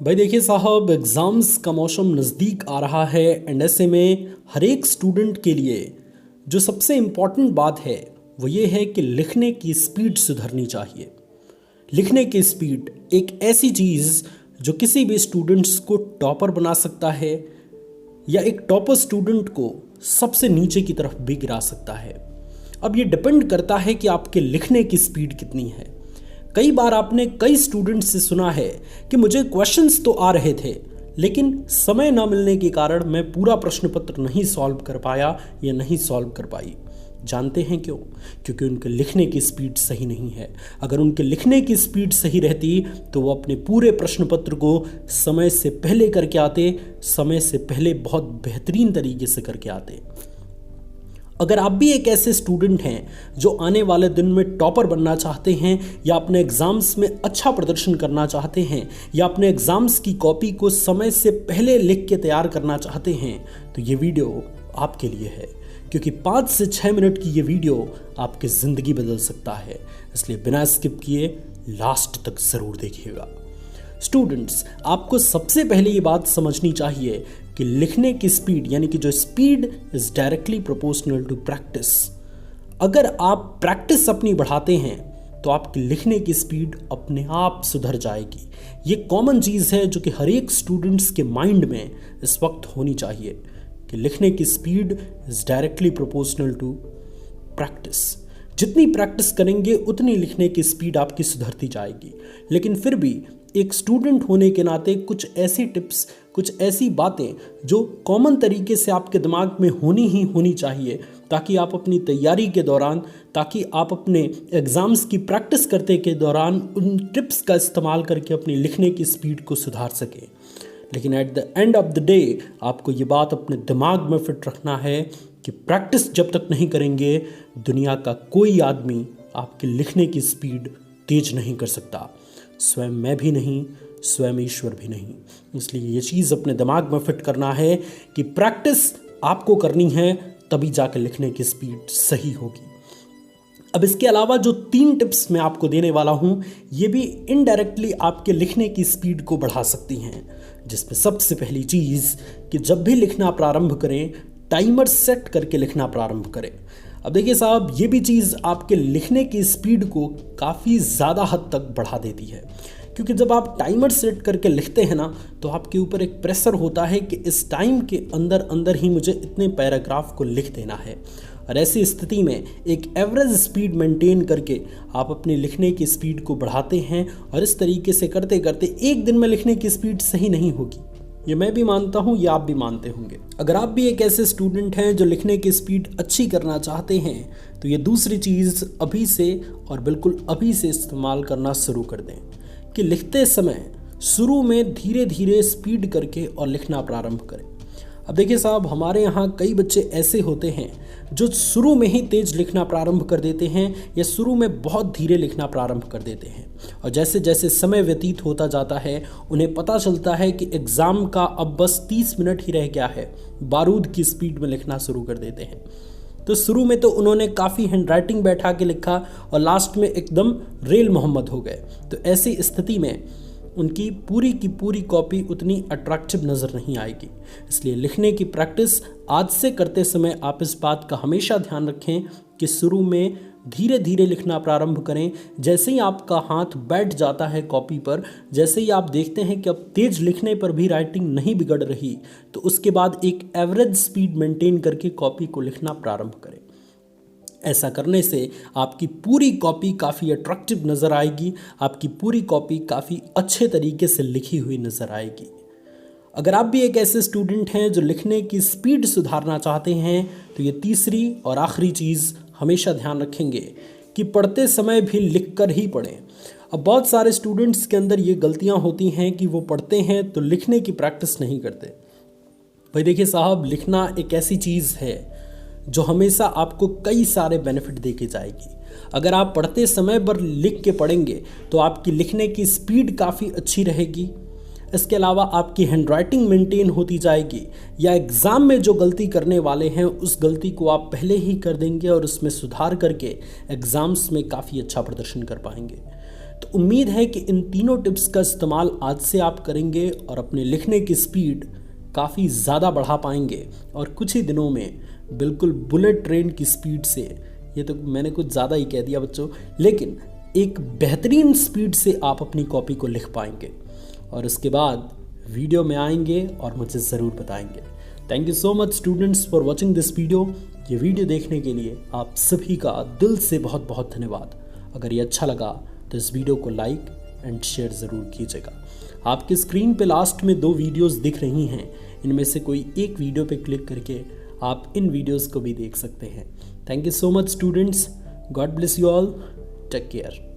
भाई देखिए साहब, एग्ज़ाम्स का मौसम नज़दीक आ रहा है एंड ऐसे में हर एक स्टूडेंट के लिए जो सबसे इम्पॉर्टेंट बात है वो ये है कि लिखने की स्पीड सुधरनी चाहिए। लिखने की स्पीड एक ऐसी चीज़ जो किसी भी स्टूडेंट्स को टॉपर बना सकता है या एक टॉपर स्टूडेंट को सबसे नीचे की तरफ भी गिरा सकता है। अब ये डिपेंड करता है कि आपके लिखने की स्पीड कितनी है। कई बार आपने कई स्टूडेंट्स से सुना है कि मुझे क्वेश्चंस तो आ रहे थे लेकिन समय ना मिलने के कारण मैं पूरा प्रश्न पत्र नहीं सॉल्व कर पाया या नहीं सॉल्व कर पाई। जानते हैं क्यों? क्योंकि उनके लिखने की स्पीड सही नहीं है। अगर उनके लिखने की स्पीड सही रहती तो वो अपने पूरे प्रश्न पत्र को समय से पहले करके आते, समय से पहले बहुत बेहतरीन तरीके से करके आते। अगर आप भी एक ऐसे स्टूडेंट हैं जो आने वाले दिन में टॉपर बनना चाहते हैं या अपने एग्ज़ाम्स में अच्छा प्रदर्शन करना चाहते हैं या अपने एग्ज़ाम्स की कॉपी को समय से पहले लिख के तैयार करना चाहते हैं तो ये वीडियो आपके लिए है, क्योंकि 5 से 6 मिनट की ये वीडियो आपकी ज़िंदगी बदल सकता है। इसलिए बिना स्किप किए लास्ट तक ज़रूर देखिएगा। स्टूडेंट्स, आपको सबसे पहले ये बात समझनी चाहिए कि लिखने की स्पीड यानी कि जो speed is directly proportional to practice. अगर आप प्रैक्टिस अपनी बढ़ाते हैं तो आपकी लिखने की स्पीड अपने आप सुधर जाएगी। ये कॉमन चीज़ है जो कि हर एक स्टूडेंट्स के माइंड में इस वक्त होनी चाहिए कि लिखने की speed is directly proportional to practice. जितनी प्रैक्टिस करेंगे उतनी लिखने की स्पीड आपकी सुधरती जाएगी। लेकिन फिर भी एक स्टूडेंट होने के नाते कुछ ऐसी टिप्स, कुछ ऐसी बातें जो कॉमन तरीके से आपके दिमाग में होनी चाहिए ताकि आप अपनी तैयारी के दौरान, ताकि आप अपने एग्ज़ाम्स की प्रैक्टिस करते के दौरान उन टिप्स का इस्तेमाल करके अपनी लिखने की स्पीड को सुधार सकें। लेकिन at the end of the day आपको ये बात अपने दिमाग में फिट रखना है कि प्रैक्टिस जब तक नहीं करेंगे दुनिया का कोई आदमी आपके लिखने की स्पीड तेज नहीं कर सकता। स्वयं मैं भी नहीं, स्वयं ईश्वर भी नहीं। इसलिए ये चीज़ अपने दिमाग में फिट करना है कि प्रैक्टिस आपको करनी है, तभी जाकर लिखने की स्पीड सही होगी। अब इसके अलावा जो 3 टिप्स मैं आपको देने वाला हूँ ये भी इनडायरेक्टली आपके लिखने की स्पीड को बढ़ा सकती हैं। जिसमें सबसे पहली चीज़ कि जब भी लिखना प्रारंभ करें टाइमर सेट करके लिखना प्रारंभ करें। अब देखिए साहब, ये भी चीज़ आपके लिखने की स्पीड को काफ़ी ज़्यादा हद तक बढ़ा देती है, क्योंकि जब आप टाइमर सेट करके लिखते हैं ना तो आपके ऊपर एक प्रेशर होता है कि इस टाइम के अंदर अंदर ही मुझे इतने पैराग्राफ को लिख देना है। और ऐसी स्थिति में एक एवरेज स्पीड मेंटेन करके आप अपने लिखने की स्पीड को बढ़ाते हैं और इस तरीके से करते करते एक दिन में लिखने की स्पीड सही नहीं होगी। ये मैं भी मानता हूँ, ये आप भी मानते होंगे। अगर आप भी एक ऐसे स्टूडेंट हैं जो लिखने की स्पीड अच्छी करना चाहते हैं तो ये दूसरी चीज़ अभी से और बिल्कुल अभी से इस्तेमाल करना शुरू कर दें कि लिखते समय शुरू में धीरे धीरे स्पीड करके और लिखना प्रारंभ करें। अब देखिए साहब, हमारे यहाँ कई बच्चे ऐसे होते हैं जो शुरू में ही तेज़ लिखना प्रारंभ कर देते हैं या शुरू में बहुत धीरे लिखना प्रारंभ कर देते हैं और जैसे जैसे समय व्यतीत होता जाता है उन्हें पता चलता है कि एग्ज़ाम का अब बस 30 मिनट ही रह गया है, बारूद की स्पीड में लिखना शुरू कर देते हैं। तो शुरू में तो उन्होंने काफ़ी हैंडराइटिंग बैठा के लिखा और लास्ट में एकदम रेल मोहम्मद हो गए। तो ऐसी स्थिति में उनकी पूरी की पूरी कॉपी उतनी अट्रैक्टिव नज़र नहीं आएगी। इसलिए लिखने की प्रैक्टिस आज से करते समय आप इस बात का हमेशा ध्यान रखें कि शुरू में धीरे धीरे लिखना प्रारंभ करें। जैसे ही आपका हाथ बैठ जाता है कॉपी पर, जैसे ही आप देखते हैं कि अब तेज लिखने पर भी राइटिंग नहीं बिगड़ रही, तो उसके बाद एक एवरेज स्पीड मेंटेन करके कॉपी को लिखना प्रारंभ करें। ऐसा करने से आपकी पूरी कॉपी काफ़ी अट्रैक्टिव नज़र आएगी, आपकी पूरी कॉपी काफ़ी अच्छे तरीके से लिखी हुई नज़र आएगी। अगर आप भी एक ऐसे स्टूडेंट हैं जो लिखने की स्पीड सुधारना चाहते हैं तो ये तीसरी और आखिरी चीज़ हमेशा ध्यान रखेंगे कि पढ़ते समय भी लिख कर ही पढ़ें। अब बहुत सारे स्टूडेंट्स के अंदर ये गलतियाँ होती हैं कि वो पढ़ते हैं तो लिखने की प्रैक्टिस नहीं करते। भाई देखिए साहब, लिखना एक ऐसी चीज़ है जो हमेशा आपको कई सारे बेनिफिट दे के जाएगी। अगर आप पढ़ते समय पर लिख के पढ़ेंगे तो आपकी लिखने की स्पीड काफ़ी अच्छी रहेगी। इसके अलावा आपकी हैंडराइटिंग मेंटेन होती जाएगी या एग्ज़ाम में जो गलती करने वाले हैं उस गलती को आप पहले ही कर देंगे और उसमें सुधार करके एग्ज़ाम्स में काफ़ी अच्छा प्रदर्शन कर पाएंगे। तो उम्मीद है कि इन तीनों टिप्स का इस्तेमाल आज से आप करेंगे और अपने लिखने की स्पीड काफ़ी ज़्यादा बढ़ा पाएंगे और कुछ ही दिनों में बिल्कुल बुलेट ट्रेन की स्पीड से, ये तो मैंने कुछ ज़्यादा ही कह दिया बच्चों, लेकिन एक बेहतरीन स्पीड से आप अपनी कॉपी को लिख पाएंगे और उसके बाद वीडियो में आएंगे और मुझे ज़रूर बताएंगे। Thank you so much students for watching this video. ये वीडियो देखने के लिए आप सभी का दिल से बहुत बहुत धन्यवाद। अगर ये अच्छा लगा तो इस वीडियो को लाइक एंड शेयर ज़रूर कीजिएगा। आपकी स्क्रीन पे लास्ट में 2 वीडियोस दिख रही हैं, इनमें से कोई एक वीडियो पे क्लिक करके आप इन वीडियोस को भी देख सकते हैं। Thank you so much students. God bless you all. Take care.